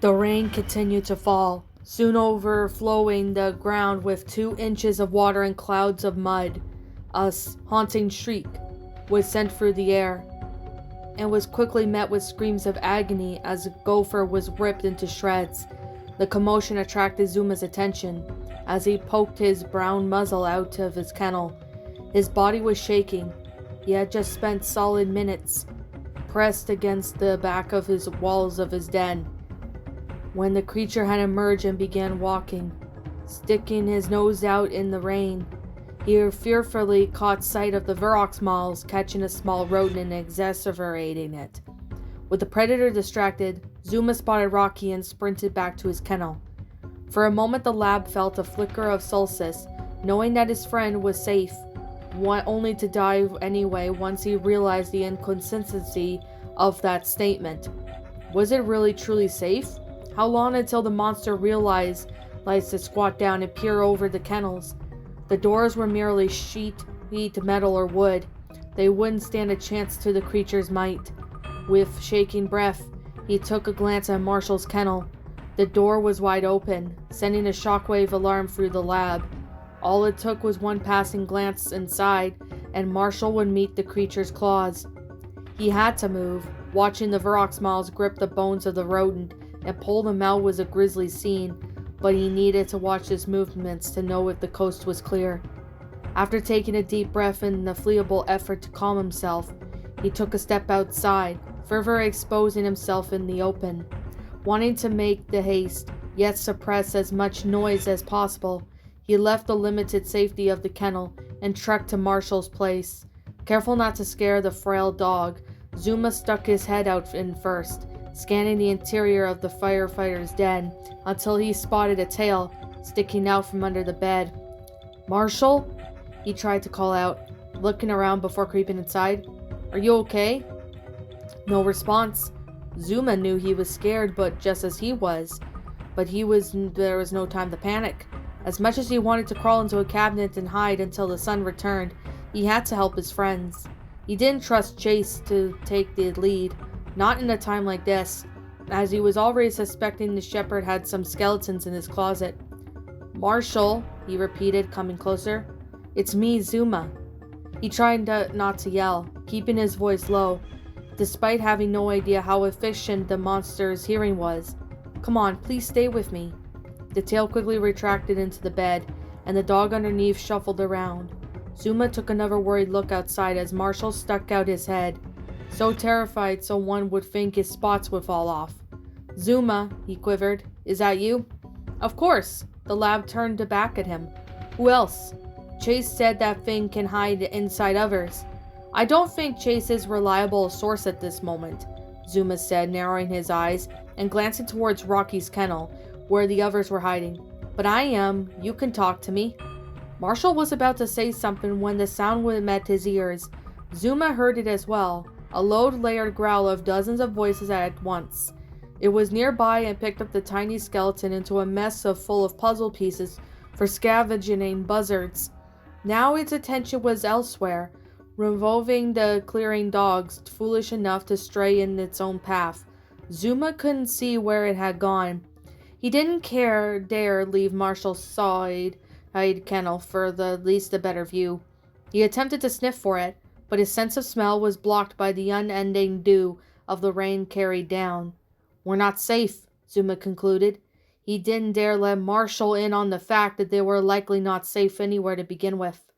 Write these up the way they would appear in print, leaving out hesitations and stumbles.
The rain continued to fall, soon overflowing the ground with 2 inches of water and clouds of mud. A haunting shriek was sent through the air and was quickly met with screams of agony as a gopher was ripped into shreds. The commotion attracted Zuma's attention as he poked his brown muzzle out of his kennel. His body was shaking. He had just spent solid minutes pressed against the back of his walls of his den when the creature had emerged and began walking, sticking his nose out in the rain. He fearfully caught sight of the Vurox mauls catching a small rodent and exacerbating it. With the predator distracted, Zuma spotted Rocky and sprinted back to his kennel. For a moment the lab felt a flicker of solace, knowing that his friend was safe, only to die anyway once he realized the inconsistency of that statement. Was it really truly safe? How long until the monster realized to squat down and peer over the kennels? The doors were merely sheet metal or wood. They wouldn't stand a chance to the creature's might. With shaking breath, he took a glance at Marshall's kennel. The door was wide open, sending a shockwave alarm through the lab. All it took was one passing glance inside, and Marshall would meet the creature's claws. He had to move. Watching the Vurox mauls grip the bones of the rodent and pull them out was a grisly scene, but he needed to watch his movements to know if the coast was clear. After taking a deep breath in a fleeable effort to calm himself, he took a step outside, further exposing himself in the open. Wanting to make the haste, yet suppress as much noise as possible, he left the limited safety of the kennel and trekked to Marshall's place. Careful not to scare the frail dog, Zuma stuck his head out in first, scanning the interior of the firefighter's den until he spotted a tail sticking out from under the bed. "Marshall?" he tried to call out, looking around before creeping inside. "Are you okay?" No response. Zuma knew he was scared, but just as he was. There was no time to panic. As much as he wanted to crawl into a cabinet and hide until the sun returned, he had to help his friends. He didn't trust Chase to take the lead, not in a time like this, as he was already suspecting the shepherd had some skeletons in his closet. "Marshall," he repeated, coming closer. "It's me, Zuma." He tried not to yell, keeping his voice low, despite having no idea how efficient the monster's hearing was. "Come on, please stay with me." The tail quickly retracted into the bed, and the dog underneath shuffled around. Zuma took another worried look outside as Marshall stuck out his head, so terrified one would think his spots would fall off. "Zuma," he quivered, "is that you?" "Of course." The lab turned back at him. "Who else?" "Chase said that thing can hide inside others." "I don't think Chase is a reliable source at this moment," Zuma said, narrowing his eyes and glancing towards Rocky's kennel, where the others were hiding. "But I am. You can talk to me." Marshall was about to say something when the sound met his ears. Zuma heard it as well, a low layered growl of dozens of voices at once. It was nearby and picked up the tiny skeleton into a mess full of puzzle pieces for scavenging buzzards. Now its attention was elsewhere, revolving the clearing dogs, foolish enough to stray in its own path. Zuma couldn't see where it had gone. He didn't dare leave Marshall's side kennel for at least a better view. He attempted to sniff for it, but his sense of smell was blocked by the unending dew of the rain carried down. "We're not safe," Zuma concluded. He didn't dare let Marshall in on the fact that they were likely not safe anywhere to begin with.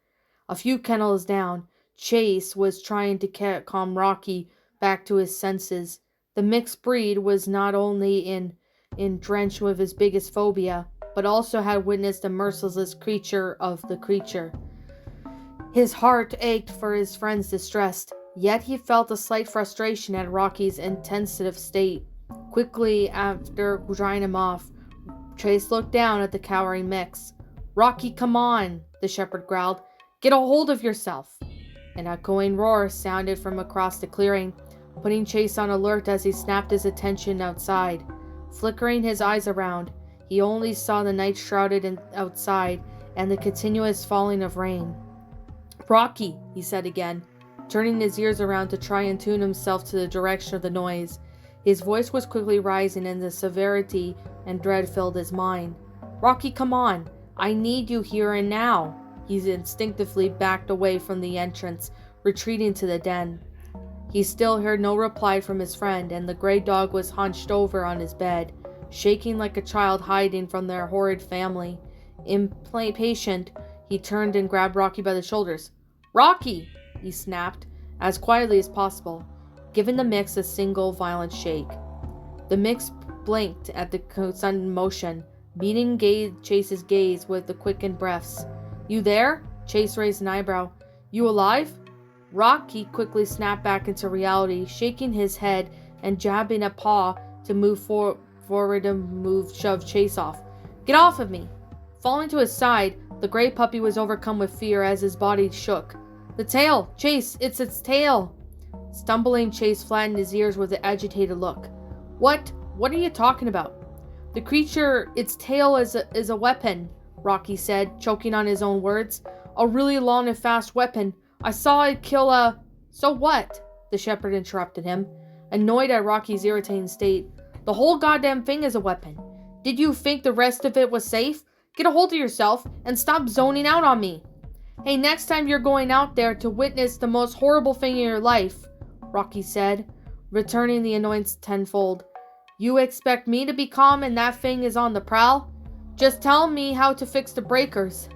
A few kennels down, Chase was trying to calm Rocky back to his senses. The mixed breed was not only in drenched with his biggest phobia, but also had witnessed a merciless creature of the creature. His heart ached for his friend's distress, yet he felt a slight frustration at Rocky's intensive state. Quickly, after drying him off, Chase looked down at the cowering mix. "Rocky, come on," the shepherd growled. "Get a hold of yourself." An echoing roar sounded from across the clearing, putting Chase on alert as he snapped his attention outside. Flickering his eyes around, he only saw the night shrouded outside and the continuous falling of rain. "Rocky," he said again, turning his ears around to try and tune himself to the direction of the noise. His voice was quickly rising and the severity and dread filled his mind. "Rocky, come on. I need you here and now." He instinctively backed away from the entrance, retreating to the den. He still heard no reply from his friend, and the gray dog was hunched over on his bed, shaking like a child hiding from their horrid family. Impatient, he turned and grabbed Rocky by the shoulders. "Rocky!" he snapped, as quietly as possible, giving the mix a single violent shake. The mix blinked at the sudden motion, meeting Chase's gaze with the quickened breaths. "You there?" Chase raised an eyebrow. "You alive?" Rocky quickly snapped back into reality, shaking his head and jabbing a paw to move forward and shove Chase off. "Get off of me!" Falling to his side, the gray puppy was overcome with fear as his body shook. "The tail! Chase, it's its tail!" Stumbling, Chase flattened his ears with an agitated look. What are you talking about?" "The creature, its tail is a weapon," Rocky said, choking on his own words. "A really long and fast weapon. I saw it kill a—" "So what?" the shepherd interrupted him, annoyed at Rocky's irritating state. "The whole goddamn thing is a weapon. Did you think the rest of it was safe? Get a hold of yourself and stop zoning out on me." "Hey, next time you're going out there to witness the most horrible thing in your life," Rocky said, returning the annoyance tenfold, "you expect me to be calm and that thing is on the prowl? Just tell me how to fix the breakers."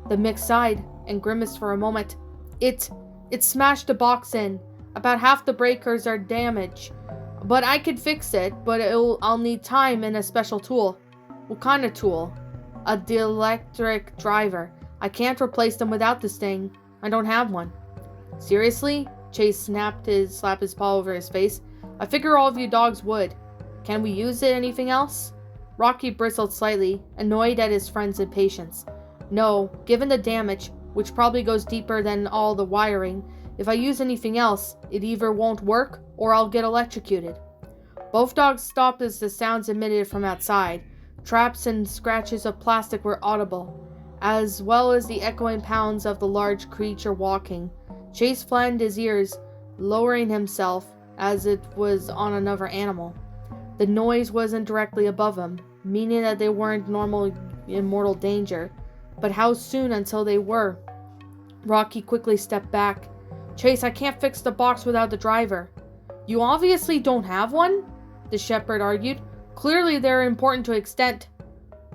The mix sighed and grimaced for a moment. It smashed the box in. About half the breakers are damaged. But I could fix it, but I'll need time and a special tool." "What kind of tool?" "A dielectric driver. I can't replace them without this thing. I don't have one." "Seriously?" Chase slapped his paw over his face. "I figure all of you dogs would. Can we use it anything else?" Rocky bristled slightly, annoyed at his friend's impatience. "No, given the damage, which probably goes deeper than all the wiring, if I use anything else, it either won't work or I'll get electrocuted." Both dogs stopped as the sounds emitted from outside. Traps and scratches of plastic were audible, as well as the echoing pounds of the large creature walking. Chase flattened his ears, lowering himself as it was on another animal. The noise wasn't directly above him, meaning that they weren't in mortal danger. But how soon until they were? Rocky quickly stepped back. "Chase, I can't fix the box without the driver." "You obviously don't have one," the shepherd argued. "Clearly they're important to extent."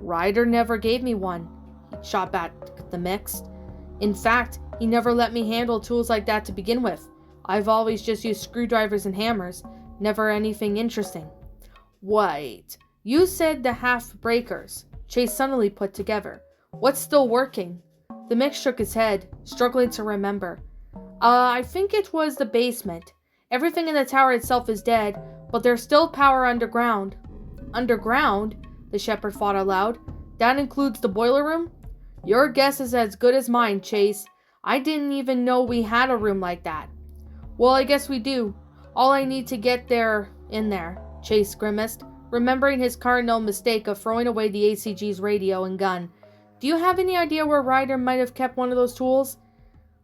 "Ryder never gave me one," he shot back the mix. "In fact, he never let me handle tools like that to begin with. I've always just used screwdrivers and hammers, never anything interesting." "Wait, you said the half breakers," Chase suddenly put together. "What's still working?" The mix shook his head, struggling to remember. I think it was the basement. Everything in the tower itself is dead, but there's still power underground." "Underground?" the shepherd thought aloud. "That includes the boiler room?" "Your guess is as good as mine, Chase. I didn't even know we had a room like that." "Well, I guess we do. All I need to get there in there," Chase grimaced, remembering his cardinal mistake of throwing away the ACG's radio and gun. "Do you have any idea where Ryder might have kept one of those tools?"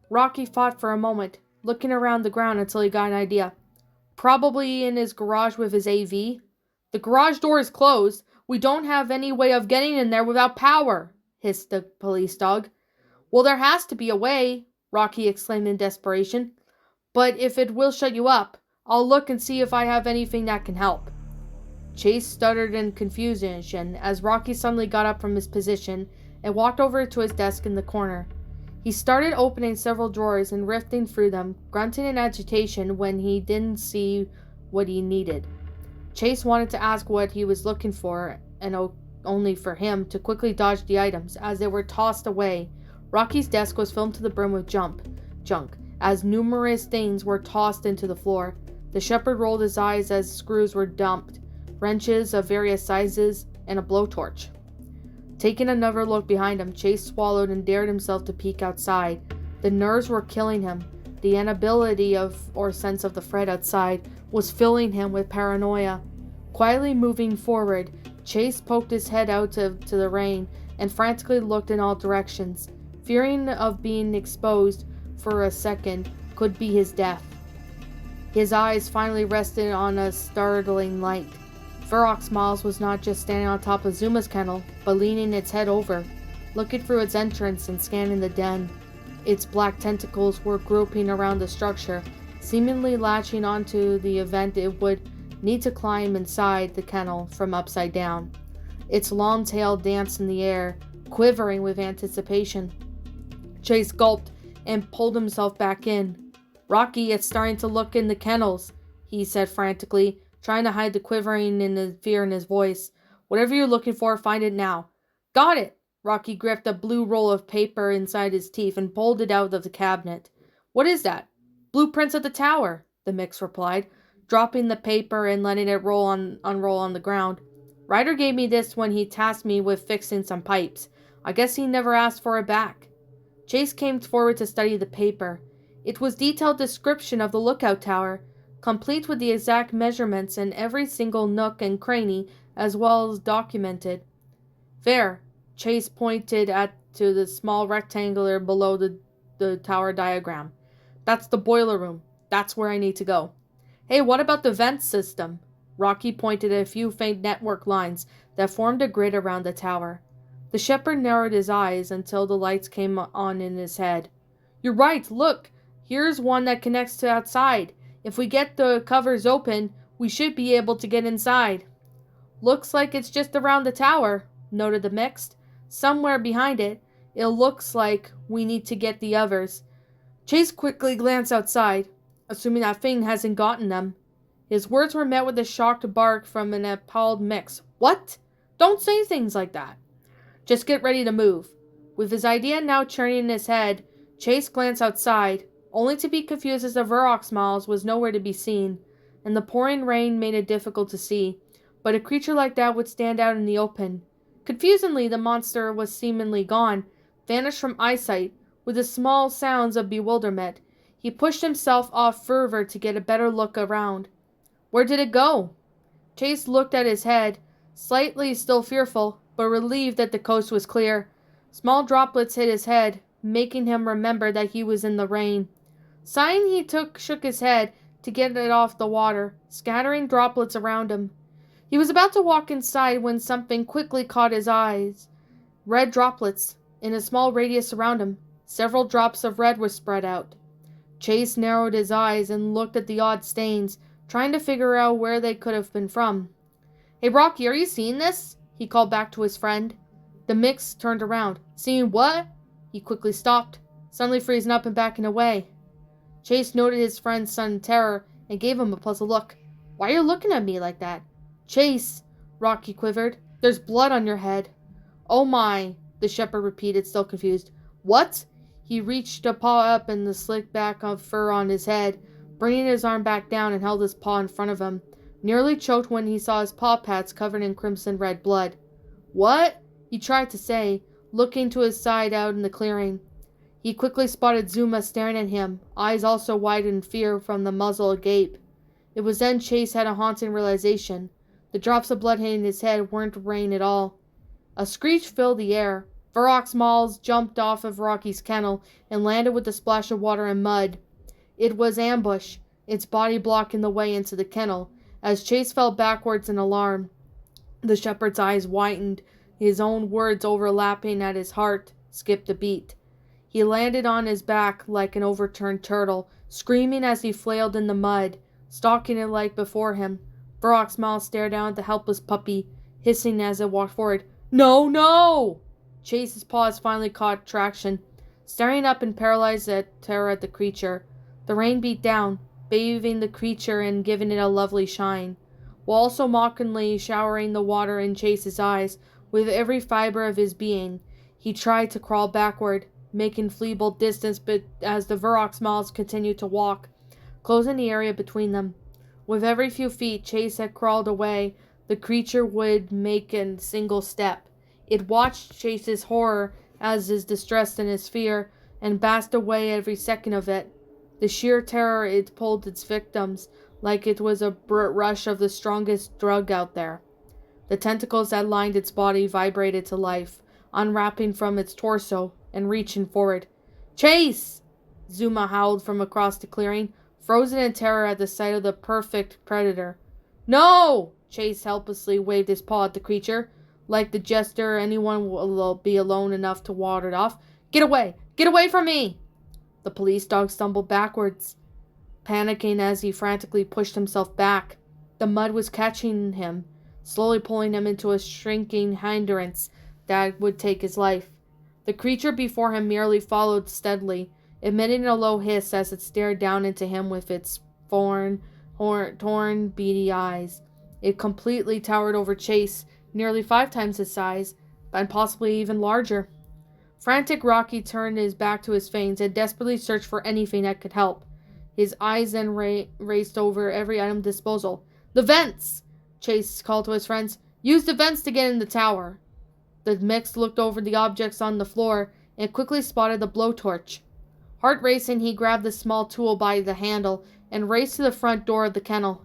Rocky thought for a moment, looking around the ground until he got an idea. "Probably in his garage with his AV." "The garage door is closed. We don't have any way of getting in there without power," hissed the police dog. "Well, there has to be a way," Rocky exclaimed in desperation. "But if it will shut you up, I'll look and see if I have anything that can help." Chase stuttered in confusion as Rocky suddenly got up from his position and walked over to his desk in the corner. He started opening several drawers and rifting through them, grunting in agitation when he didn't see what he needed. Chase wanted to ask what he was looking for, and only for him to quickly dodge the items as they were tossed away. Rocky's desk was filled to the brim with junk, as numerous things were tossed into the floor. The shepherd rolled his eyes as screws were dumped, wrenches of various sizes, and a blowtorch. Taking another look behind him, Chase swallowed and dared himself to peek outside. The nerves were killing him. The inability or sense of the threat outside was filling him with paranoia. Quietly moving forward, Chase poked his head out to the rain and frantically looked in all directions, fearing of being exposed for a second could be his death. His eyes finally rested on a startling light. Varrock's Miles was not just standing on top of Zuma's kennel, but leaning its head over, looking through its entrance and scanning the den. Its black tentacles were groping around the structure, seemingly latching onto the event it would need to climb inside the kennel from upside down. Its long tail danced in the air, quivering with anticipation. Chase gulped and pulled himself back in. "Rocky, it's starting to look in the kennels," he said frantically, trying to hide the quivering and the fear in his voice. "Whatever you're looking for, find it now." "Got it!" Rocky gripped a blue roll of paper inside his teeth and pulled it out of the cabinet. "What is that?" "Blueprints of the tower," the mix replied, dropping the paper and letting it unroll on the ground. "Ryder gave me this when he tasked me with fixing some pipes. I guess he never asked for it back." Chase came forward to study the paper. It was detailed description of the lookout tower, complete with the exact measurements and every single nook and cranny, as well as documented. "There," Chase pointed to the small rectangular below the tower diagram. "That's the boiler room. That's where I need to go." "Hey, what about the vent system?" Rocky pointed at a few faint network lines that formed a grid around the tower. The shepherd narrowed his eyes until the lights came on in his head. "You're right, look! Here's one that connects to outside. If we get the covers open, we should be able to get inside." "Looks like it's just around the tower," noted the mixed. "Somewhere behind it. It looks like we need to get the others." Chase quickly glanced outside, assuming that thing hasn't gotten them. His words were met with a shocked bark from an appalled mix. "What? Don't say things like that." "Just get ready to move." With his idea now churning in his head, Chase glanced outside, only to be confused as the Varrock's Miles was nowhere to be seen, and the pouring rain made it difficult to see, but a creature like that would stand out in the open. Confusingly, the monster was seemingly gone, vanished from eyesight, with the small sounds of bewilderment. He pushed himself off further to get a better look around. Where did it go? Chase looked at his head, slightly still fearful, but relieved that the coast was clear. Small droplets hit his head, making him remember that he was in the rain. Sighing, he shook his head to get it off the water, scattering droplets around him. He was about to walk inside when something quickly caught his eyes. Red droplets, in a small radius around him. Several drops of red were spread out. Chase narrowed his eyes and looked at the odd stains, trying to figure out where they could have been from. "Hey, Rocky, are you seeing this?" he called back to his friend. The mix turned around. "Seeing what?" He quickly stopped, suddenly freezing up and backing away. Chase noted his friend's sudden terror and gave him a puzzled look. "Why are you looking at me like that?" "Chase," Rocky quivered, "there's blood on your head." "Oh my," the shepherd repeated, still confused. "What?" He reached a paw up in the slick back of fur on his head, bringing his arm back down and held his paw in front of him, nearly choked when he saw his paw pads covered in crimson red blood. "What?" he tried to say, looking to his side out in the clearing. He quickly spotted Zuma staring at him, eyes also wide in fear from the muzzle agape. It was then Chase had a haunting realization. The drops of blood hitting his head weren't rain at all. A screech filled the air. Varrock's Miles jumped off of Rocky's kennel and landed with a splash of water and mud. It was ambush, its body blocking the way into the kennel, as Chase fell backwards in alarm. The shepherd's eyes widened, his own words overlapping at his heart skipped a beat. He landed on his back like an overturned turtle, screaming as he flailed in the mud, stalking it like before him. Varrock's Miles stared down at the helpless puppy, hissing as it walked forward. "No, no!" Chase's paws finally caught traction, staring up in paralyzed terror at the creature. The rain beat down, bathing the creature and giving it a lovely shine, while also mockingly showering the water in Chase's eyes. With every fiber of his being, he tried to crawl backward, making feeble distance, but as the Varrock's Miles continued to walk, closing the area between them. With every few feet Chase had crawled away, the creature would make a single step. It watched Chase's horror as his distress and his fear, and basked away every second of it. The sheer terror it pulled its victims, like it was a rush of the strongest drug out there. The tentacles that lined its body vibrated to life, unwrapping from its torso and reaching forward. "Chase!" Zuma howled from across the clearing. frozen in terror at the sight of the perfect predator. No! Chase helplessly waved his paw at the creature. Like the jester, anyone will be alone enough to ward it off. Get away! Get away from me! The police dog stumbled backwards, panicking as he frantically pushed himself back. The mud was catching him, slowly pulling him into a shrinking hindrance that would take his life. The creature before him merely followed steadily, emitting a low hiss as it stared down into him with its torn, beady eyes. It completely towered over Chase, nearly 5 times his size, and possibly even larger. Frantic, Rocky turned his back to his fangs and desperately searched for anything that could help. His eyes then raced over every item disposal. The vents! Chase called to his friends. Use the vents to get in the tower. The mix looked over the objects on the floor and quickly spotted the blowtorch. Heart racing, he grabbed the small tool by the handle and raced to the front door of the kennel.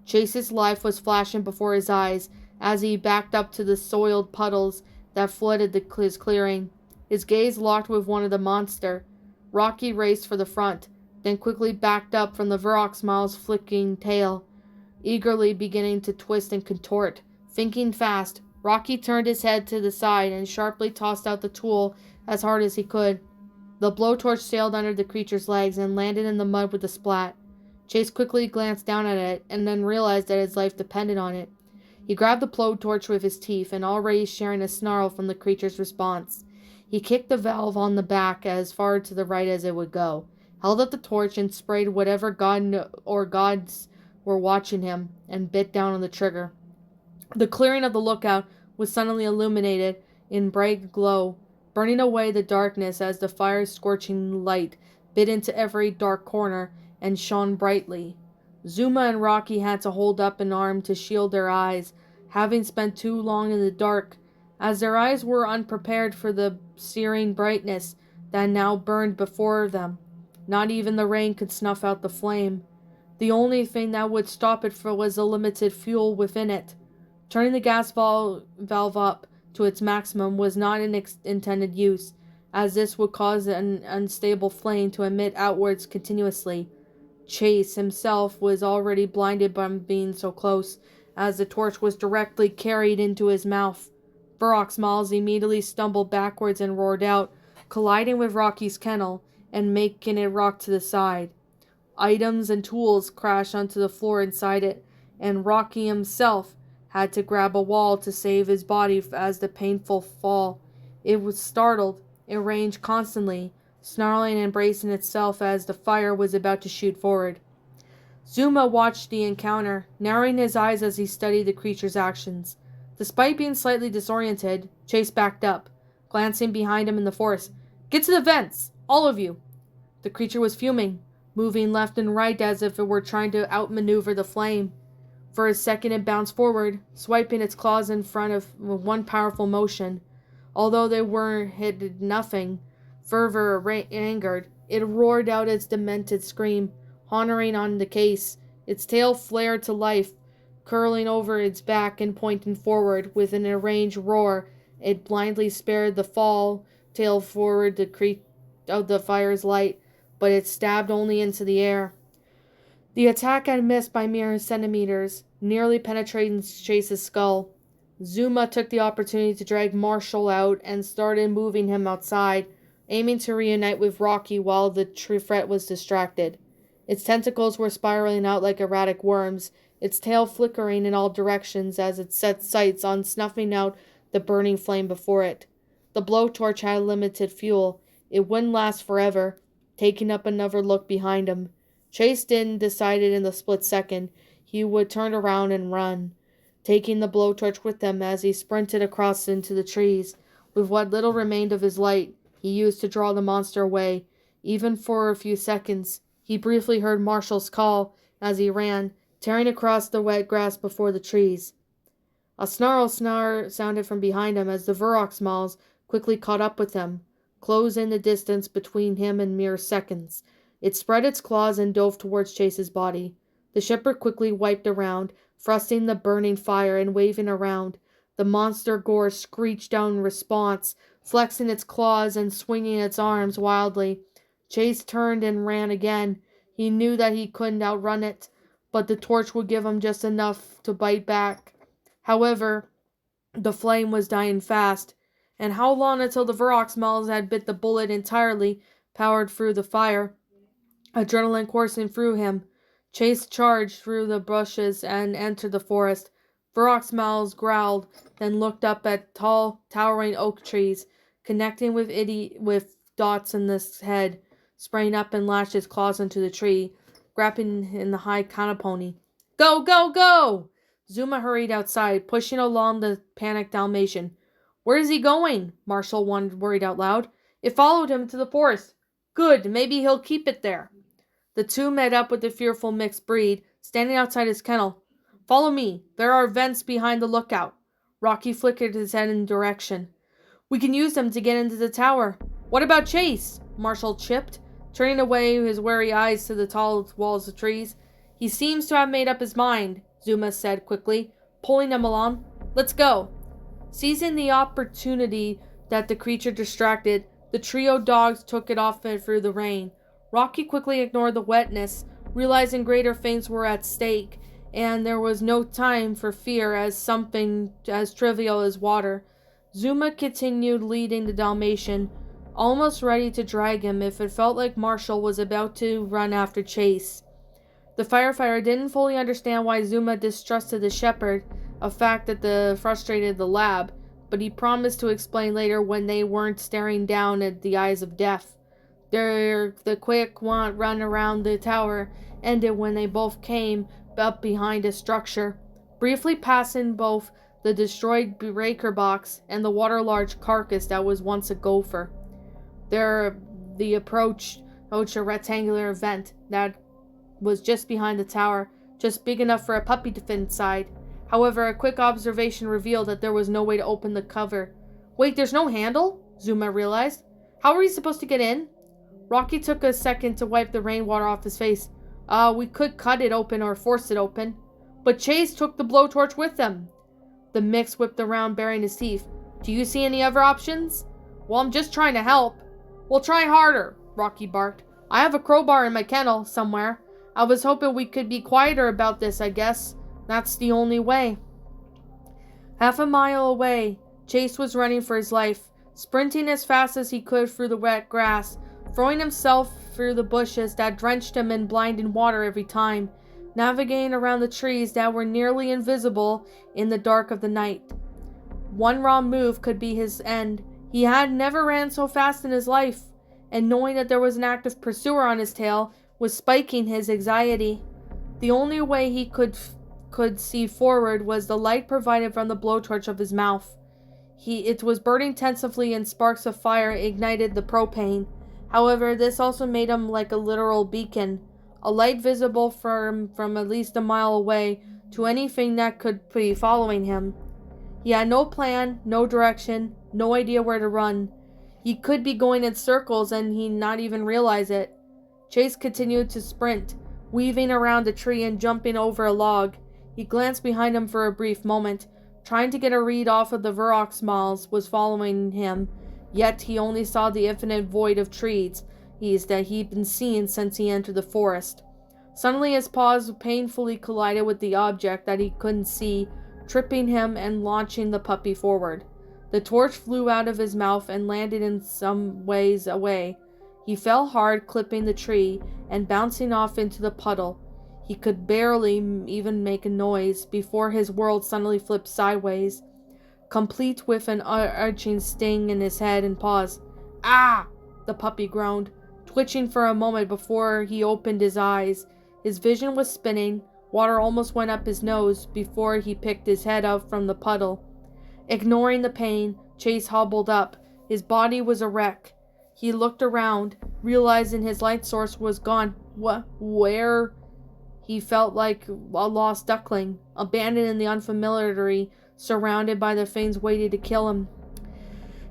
Chase's life was flashing before his eyes as he backed up to the soiled puddles that flooded his clearing. His gaze locked with one of the monster. Rocky raced for the front, then quickly backed up from the Varrock's flicking tail, eagerly beginning to twist and contort. Thinking fast, Rocky turned his head to the side and sharply tossed out the tool as hard as he could. The blowtorch sailed under the creature's legs and landed in the mud with a splat. Chase quickly glanced down at it and then realized that his life depended on it. He grabbed the blowtorch with his teeth and already sharing a snarl from the creature's response. He kicked the valve on the back as far to the right as it would go, held up the torch and sprayed whatever god or gods were watching him, and bit down on the trigger. The clearing of the lookout was suddenly illuminated in bright glow, burning away the darkness as the fire's scorching light bit into every dark corner and shone brightly. Zuma and Rocky had to hold up an arm to shield their eyes, having spent too long in the dark, as their eyes were unprepared for the searing brightness that now burned before them. Not even the rain could snuff out the flame. The only thing that would stop it was the limited fuel within it. Turning the gas valve up to its maximum was not in intended use, as this would cause an unstable flame to emit outwards continuously. Chase himself was already blinded by being so close, as the torch was directly carried into his mouth. Varrock immediately stumbled backwards and roared out, colliding with Rocky's kennel and making it rock to the side. Items and tools crashed onto the floor inside it, and Rocky himself had to grab a wall to save his body as the painful fall. It was startled. It raged constantly, snarling and bracing itself as the fire was about to shoot forward. Zuma watched the encounter, narrowing his eyes as he studied the creature's actions. Despite being slightly disoriented, Chase backed up, glancing behind him in the forest. Get to the vents! All of you! The creature was fuming, moving left and right as if it were trying to outmaneuver the flame. For a second it bounced forward, swiping its claws in front of one powerful motion. Although they hit nothing, fervor or angered, it roared out its demented scream, hammering on the case. Its tail flared to life, curling over its back and pointing forward. With an enraged roar, it blindly spared the fall tail forward of the fire's light, but it stabbed only into the air. The attack had missed by mere centimeters, nearly penetrating Chase's skull. Zuma took the opportunity to drag Marshall out and started moving him outside, aiming to reunite with Rocky while the threat was distracted. Its tentacles were spiraling out like erratic worms, its tail flickering in all directions as it set sights on snuffing out the burning flame before it. The blowtorch had limited fuel. It wouldn't last forever. Taking up another look behind him, Chase decided in the split second he would turn around and run, taking the blowtorch with him as he sprinted across into the trees. With what little remained of his light, he used to draw the monster away. Even for a few seconds, he briefly heard Marshall's call as he ran, tearing across the wet grass before the trees. A snarl sounded from behind him as the Varrock quickly caught up with him, closing the distance between him in mere seconds. It spread its claws and dove towards Chase's body. The shepherd quickly wiped around, thrusting the burning fire and waving around. The monster gore screeched out in response, flexing its claws and swinging its arms wildly. Chase turned and ran again, He knew that he couldn't outrun it, but the torch would give him just enough to bite back. However, the flame was dying fast, and how long until the Varrock smells had bit the bullet entirely, powered through the fire? Adrenaline coursing through him, Chase charged through the bushes and entered the forest. Varrock smells growled, then looked up at tall, towering oak trees, connecting with dots in the head, sprang up and lashed his claws into the tree, grabbing in the high canopony. Go, go, go! Zuma hurried outside, pushing along the panicked Dalmatian. Where is he going? Marshall worried out loud. It followed him to the forest. Good, maybe he'll keep it there. The two met up with the fearful mixed breed, standing outside his kennel. Follow me. There are vents behind the lookout. Rocky flickered his head in direction. We can use them to get into the tower. What about Chase? Marshall chipped, turning away his wary eyes to the tall walls of trees. He seems to have made up his mind, Zuma said quickly, pulling him along. Let's go. Seizing the opportunity that the creature distracted, the trio dogs took it off through the rain. Rocky quickly ignored the wetness, realizing greater things were at stake, and there was no time for fear as something as trivial as water. Zuma continued leading the Dalmatian, almost ready to drag him if it felt like Marshall was about to run after Chase. The firefighter didn't fully understand why Zuma distrusted the shepherd, a fact that frustrated the lab, but he promised to explain later when they weren't staring down at the eyes of death. The quick run around the tower ended when they both came up behind a structure, briefly passing both the destroyed breaker box and the waterlogged carcass that was once a gopher. They approached a rectangular vent that was just behind the tower, just big enough for a puppy to fit inside. However, a quick observation revealed that there was no way to open the cover. Wait, there's no handle? Zuma realized. How are we supposed to get in? Rocky took a second to wipe the rainwater off his face. We could cut it open or force it open. But Chase took the blowtorch with him. The mix whipped around, baring his teeth. Do you see any other options? Well, I'm just trying to help. We'll try harder, Rocky barked. I have a crowbar in my kennel somewhere. I was hoping we could be quieter about this, I guess. That's the only way. Half a mile away, Chase was running for his life, sprinting as fast as he could through the wet grass, throwing himself through the bushes that drenched him in blinding water every time, navigating around the trees that were nearly invisible in the dark of the night. One wrong move could be his end. He had never ran so fast in his life, and knowing that there was an active pursuer on his tail was spiking his anxiety. The only way he could see forward was the light provided from the blowtorch of his mouth. It was burning intensively, and sparks of fire ignited the propane. However, this also made him like a literal beacon, a light visible from at least a mile away to anything that could be following him. He had no plan, no direction, no idea where to run. He could be going in circles and he not even realize it. Chase continued to sprint, weaving around a tree and jumping over a log. He glanced behind him for a brief moment, trying to get a read off of the Varrock smalls was following him, yet he only saw the infinite void of trees that he'd been seeing since he entered the forest. Suddenly his paws painfully collided with the object that he couldn't see, tripping him and launching the puppy forward. The torch flew out of his mouth and landed in some ways away. He fell hard, clipping the tree and bouncing off into the puddle. He could barely even make a noise before his world suddenly flipped sideways, complete with an arching sting in his head and paws. Ah! The puppy groaned, twitching for a moment before he opened his eyes. His vision was spinning. Water almost went up his nose before he picked his head up from the puddle. Ignoring the pain, Chase hobbled up. His body was a wreck. He looked around, realizing his light source was gone. Where? He felt like a lost duckling, abandoned in the unfamiliar, surrounded by the things waiting to kill him.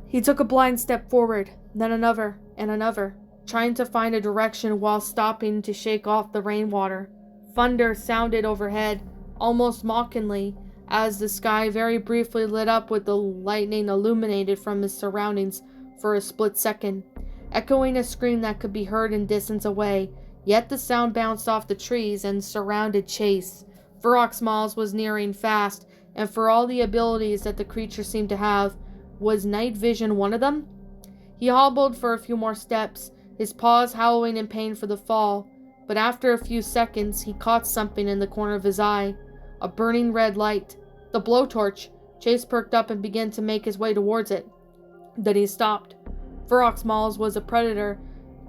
He took a blind step forward, then another and another, trying to find a direction while stopping to shake off the rainwater. Thunder sounded overhead, almost mockingly, as the sky very briefly lit up with the lightning illuminated from his surroundings for a split second. Echoing a scream that could be heard in distance away, Yet the sound bounced off the trees and surrounded Chase. Varrock Smalls was nearing fast, and for all the abilities that the creature seemed to have, was night vision one of them? He hobbled for a few more steps, his paws howling in pain for the fall, but after a few seconds he caught something in the corner of his eye. A burning red light. The blowtorch. Chase perked up and began to make his way towards it. Then he stopped. Varrock Smalls was a predator,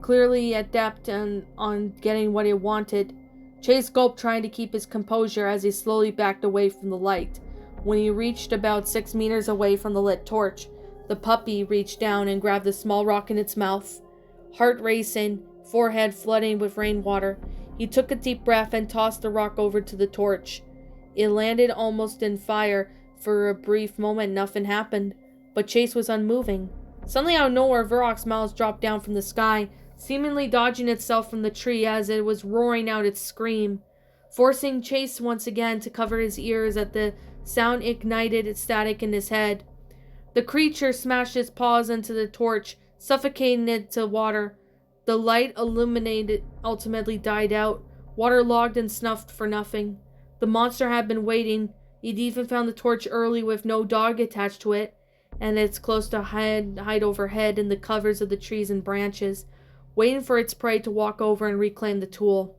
clearly adept on getting what he wanted. Chase gulped, trying to keep his composure as he slowly backed away from the light. When he reached about 6 meters away from the lit torch, the puppy reached down and grabbed the small rock in its mouth. Heart racing, forehead flooding with rainwater, he took a deep breath and tossed the rock over to the torch. It landed almost in fire. For a brief moment, nothing happened, but Chase was unmoving. Suddenly, out of nowhere, Varrock Smalls dropped down from the sky, seemingly dodging itself from the tree as it was roaring out its scream, forcing Chase once again to cover his ears as the sound ignited its static in his head. The creature smashed its paws into the torch, suffocating it to water. The light illuminated ultimately died out, waterlogged and snuffed for nothing. The monster had been waiting. He'd even found the torch early with no dog attached to it, and its close to hide overhead in the covers of the trees and branches, waiting for its prey to walk over and reclaim the tool.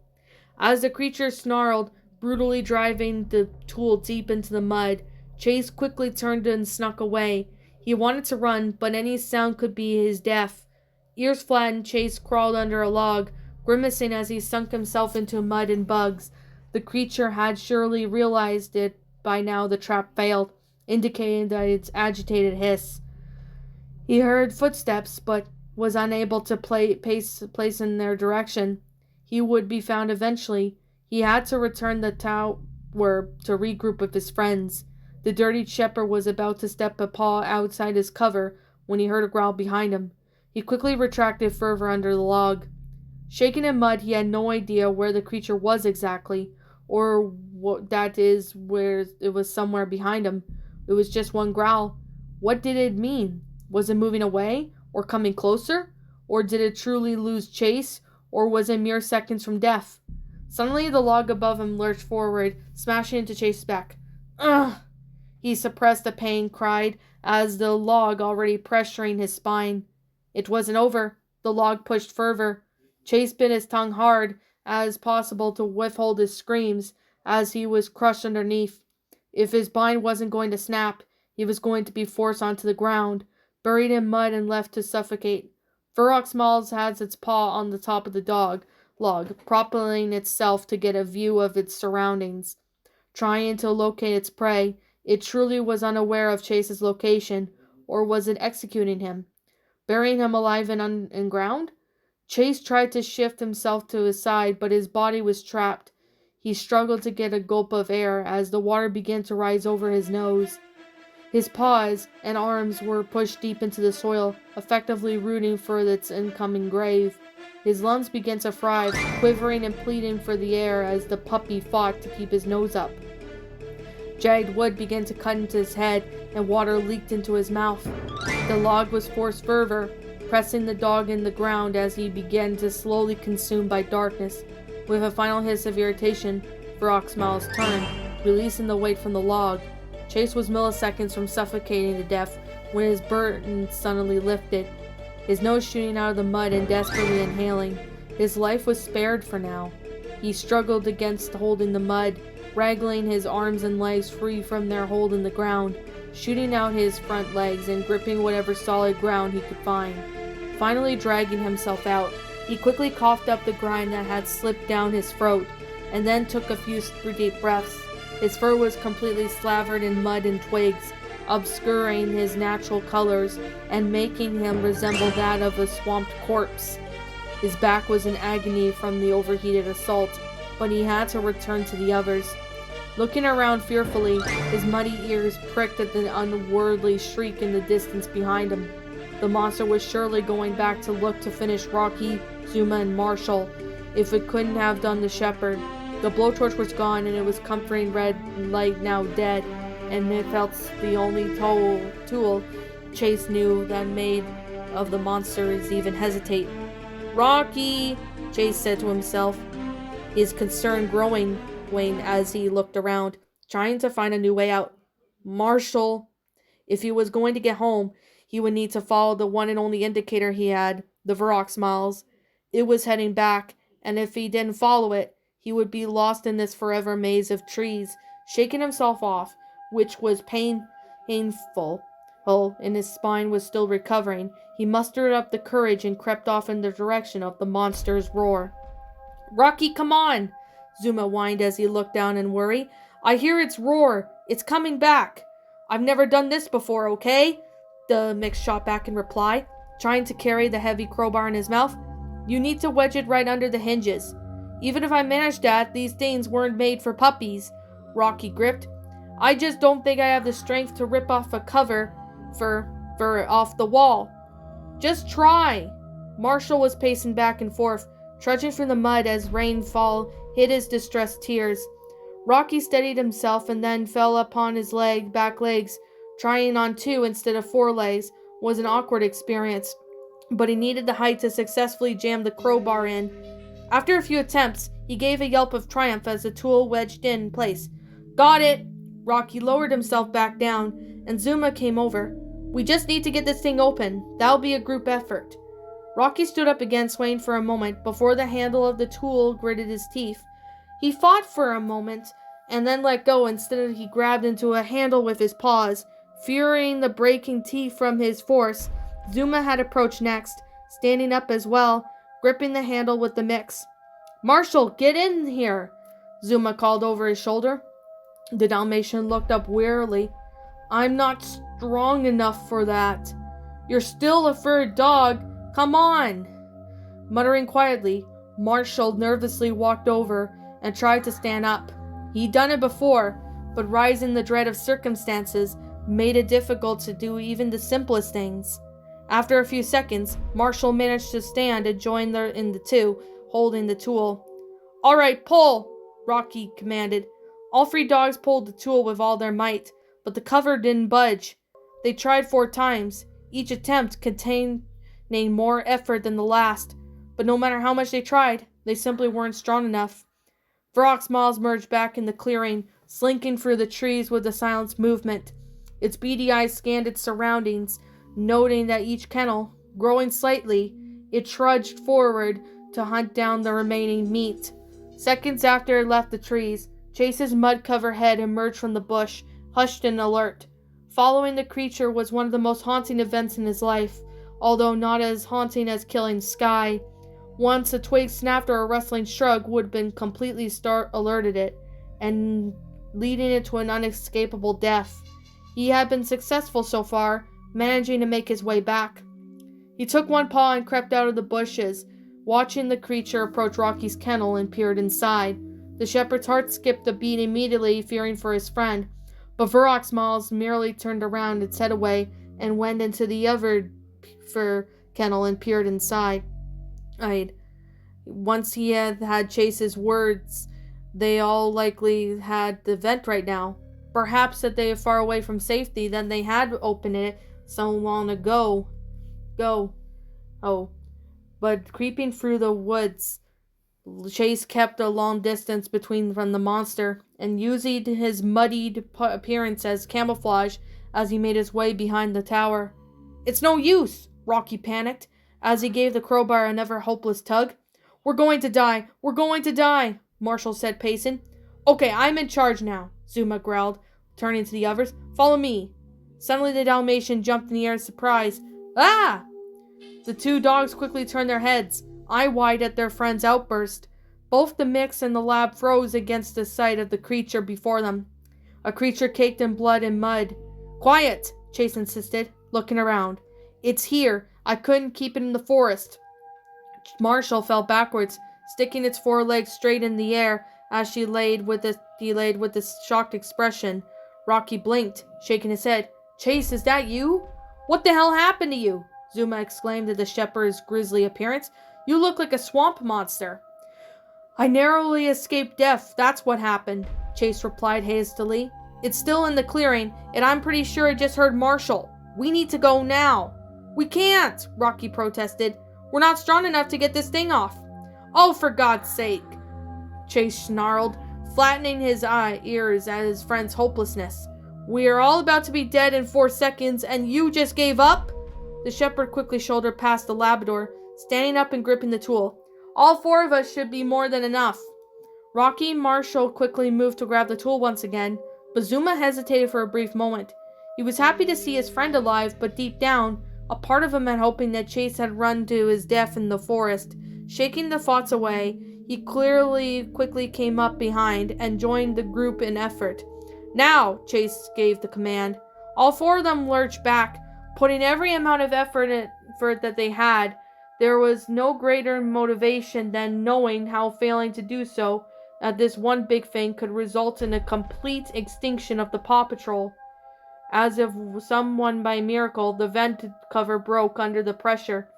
As the creature snarled, brutally driving the tool deep into the mud, Chase quickly turned and snuck away. He wanted to run, but any sound could be his death. Ears flattened, Chase crawled under a log, grimacing as he sunk himself into mud and bugs. The creature had surely realized it by now. The trap failed, indicating that its agitated hiss. He heard footsteps, but was unable to place in their direction. He would be found eventually. He had to return the tower to regroup with his friends. The dirty shepherd was about to step a paw outside his cover when he heard a growl behind him. He quickly retracted further under the log. Shaken in mud, he had no idea where the creature was exactly, or that is where it was somewhere behind him. It was just one growl. What did it mean? Was it moving away, or coming closer? Or did it truly lose Chase, or was it mere seconds from death? Suddenly the log above him lurched forward, smashing into Chase's back. Ugh! He suppressed a pain, cried, as the log already pressuring his spine. It wasn't over. The log pushed further. Chase bit his tongue hard as possible to withhold his screams as he was crushed underneath. If his bind wasn't going to snap, he was going to be forced onto the ground, buried in mud and left to suffocate. Varrock Smalls had its paw on the top of the log, propelling itself to get a view of its surroundings. Trying to locate its prey, it truly was unaware of Chase's location, or was it executing him? Burying him alive in ground? Chase tried to shift himself to his side, but his body was trapped. He struggled to get a gulp of air as the water began to rise over his nose. His paws and arms were pushed deep into the soil, effectively rooting for its incoming grave. His lungs began to fry, quivering and pleading for the air as the puppy fought to keep his nose up. Jagged wood began to cut into his head, and water leaked into his mouth. The log was forced further, pressing the dog in the ground as he began to slowly consume by darkness. With a final hiss of irritation, Varrock Smalls turned, releasing the weight from the log. Chase was milliseconds from suffocating to death when his burden suddenly lifted, his nose shooting out of the mud and desperately inhaling. His life was spared for now. He struggled against holding the mud, wraggling his arms and legs free from their hold in the ground, shooting out his front legs and gripping whatever solid ground he could find. Finally dragging himself out, he quickly coughed up the grime that had slipped down his throat, and then took a few deep breaths. His fur was completely slathered in mud and twigs, obscuring his natural colors and making him resemble that of a swamped corpse. His back was in agony from the overheated assault, but he had to return to the others. Looking around fearfully, his muddy ears pricked at the unworldly shriek in the distance behind him. The monster was surely going back to look to finish Rocky, Zuma, and Marshall, if it couldn't have done the shepherd. The blowtorch was gone, and it was comforting red light now dead, and it felt the only tool Chase knew that made of the monsters even hesitate. "Rocky! Chase said to himself, his concern growing as he looked around, trying to find a new way out. Marshall, if he was going to get home, he would need to follow the one and only indicator he had, the Varrox miles. It was heading back, and if he didn't follow it, he would be lost in this forever maze of trees. Shaking himself off, which was painful, and his spine was still recovering, he mustered up the courage and crept off in the direction of the monster's roar. Rocky, come on! Zuma whined as he looked down in worry. I hear its roar. It's coming back. I've never done this before, okay? The mix shot back in reply, trying to carry the heavy crowbar in his mouth. You need to wedge it right under the hinges. Even if I managed that, these things weren't made for puppies, Rocky gripped. I just don't think I have the strength to rip off a cover for off the wall. Just try. Marshall was pacing back and forth, trudging through the mud as rainfall hid his distressed tears. Rocky steadied himself and then fell upon his back legs. Trying on 2 instead of 4 legs was an awkward experience, but he needed the height to successfully jam the crowbar in. After a few attempts, he gave a yelp of triumph as the tool wedged in place. Got it! Rocky lowered himself back down, and Zuma came over. We just need to get this thing open. That'll be a group effort. Rocky stood up again, swaying for a moment before the handle of the tool gritted his teeth. He fought for a moment and then let go. Instead, he grabbed into a handle with his paws, fearing the breaking teeth from his force. Zuma had approached next, standing up as well, gripping the handle with the mix. Marshall, get in here, Zuma called over his shoulder. The Dalmatian looked up wearily. I'm not strong enough for that. You're still a fur dog. Come on. Muttering quietly, Marshall nervously walked over and tried to stand up. He'd done it before, but rising the dread of circumstances made it difficult to do even the simplest things. After a few seconds, Marshall managed to stand and join in the two, holding the tool. All right, pull, Rocky commanded. All 3 dogs pulled the tool with all their might, but the cover didn't budge. They tried 4 times, each attempt containing more effort than the last, but no matter how much they tried, they simply weren't strong enough. Varrox Miles merged back in the clearing, slinking through the trees with a silent movement. Its beady eyes scanned its surroundings, noting that each kennel, growing slightly, it trudged forward to hunt down the remaining meat. Seconds after it left the trees, Chase's mud-covered head emerged from the bush, hushed and alert. Following the creature was one of the most haunting events in his life, although not as haunting as killing Sky. Once a twig snapped or a rustling shrug would have been completely alerted it, and leading it to an unescapable death. He had been successful so far, managing to make his way back. He took one paw and crept out of the bushes, watching the creature approach Rocky's kennel and peered inside. The shepherd's heart skipped a beat immediately, fearing for his friend, but Varrox Miles merely turned around its head away and went into the other fur kennel and peered inside. Once he had Chase's words, they all likely had the vent right now. Perhaps that they are far away from safety, then they had opened it so long ago. But creeping through the woods, Chase kept a long distance from the monster, and using his muddied appearance as camouflage as he made his way behind the tower. It's no use, Rocky panicked, as he gave the crowbar another hopeless tug. We're going to die, Marshall said, pacing. Okay, I'm in charge now, Zuma growled, turning to the others. Follow me. Suddenly the Dalmatian jumped in the air in surprise. Ah! The 2 dogs quickly turned their heads, eye-wide at their friend's outburst. Both the mix and the lab froze against the sight of the creature before them. A creature caked in blood and mud. Quiet, Chase insisted, looking around. It's here. I couldn't keep it in the forest. Marshall fell backwards, sticking its 4 legs straight in the air as he laid with a shocked expression. Rocky blinked, shaking his head. Chase, is that you? What the hell happened to you? Zuma exclaimed at the shepherd's grisly appearance. You look like a swamp monster. I narrowly escaped death, that's what happened, Chase replied hastily. It's still in the clearing, and I'm pretty sure I just heard Marshall. We need to go now. We can't, Rocky protested. We're not strong enough to get this thing off. Oh, for God's sake, Chase snarled, flattening his ears at his friend's hopelessness. We are all about to be dead in 4 seconds, and you just gave up? The shepherd quickly shouldered past the Labrador, standing up and gripping the tool. All 4 of us should be more than enough. Rocky Marshall quickly moved to grab the tool once again, but Zuma hesitated for a brief moment. He was happy to see his friend alive, but deep down, a part of him had hoping that Chase had run to his death in the forest. Shaking the thoughts away, he quickly came up behind and joined the group in effort. Now, Chase gave the command. All 4 of them lurched back, putting every amount of effort that they had. There was no greater motivation than knowing how failing to do so at this one big thing could result in a complete extinction of the Paw Patrol. As if someone by miracle, the vent cover broke under the pressure,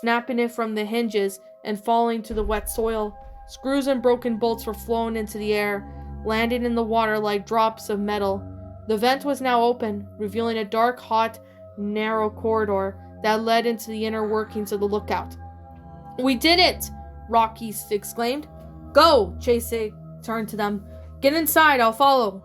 snapping it from the hinges and falling to the wet soil. Screws and broken bolts were flown into the air, landing in the water like drops of metal. The vent was now open, revealing a dark, hot, narrow corridor that led into the inner workings of the lookout. We did it! Rocky exclaimed. Go! Chase turned to them. Get inside, I'll follow.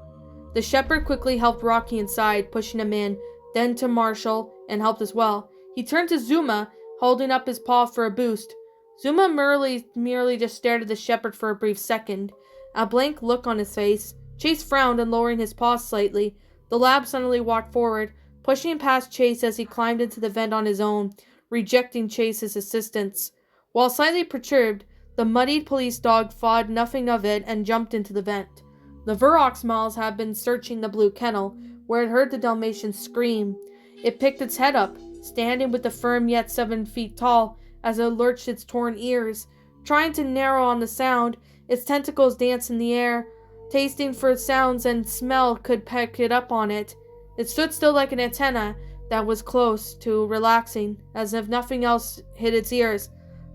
The shepherd quickly helped Rocky inside, pushing him in, then to Marshall, and helped as well. He turned to Zuma, holding up his paw for a boost. Zuma merely just stared at the shepherd for a brief second, a blank look on his face. Chase frowned, and lowering his paw slightly, the lab suddenly walked forward, pushing past Chase as he climbed into the vent on his own, rejecting Chase's assistance. While slightly perturbed, the muddied police dog thought nothing of it and jumped into the vent. The Vurox Miles had been searching the blue kennel, where it heard the Dalmatian scream. It picked its head up, standing with the firm yet 7 feet tall, as it lurched its torn ears. Trying to narrow on the sound, its tentacles danced in the air, tasting for sounds and smell could pick it up on it. It stood still like an antenna that was close to relaxing, as if nothing else hit its ears.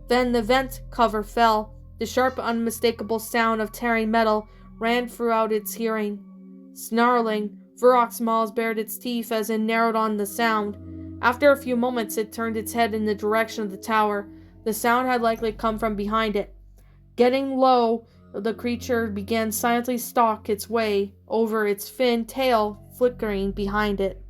Then the vent cover fell. The sharp, unmistakable sound of tearing metal ran throughout its hearing. Snarling, Vurox Miles bared its teeth as it narrowed on the sound. After a few moments, it turned its head in the direction of the tower. The sound had likely come from behind it. Getting low, the creature began silently stalk its way over, its thin tail flickering behind it.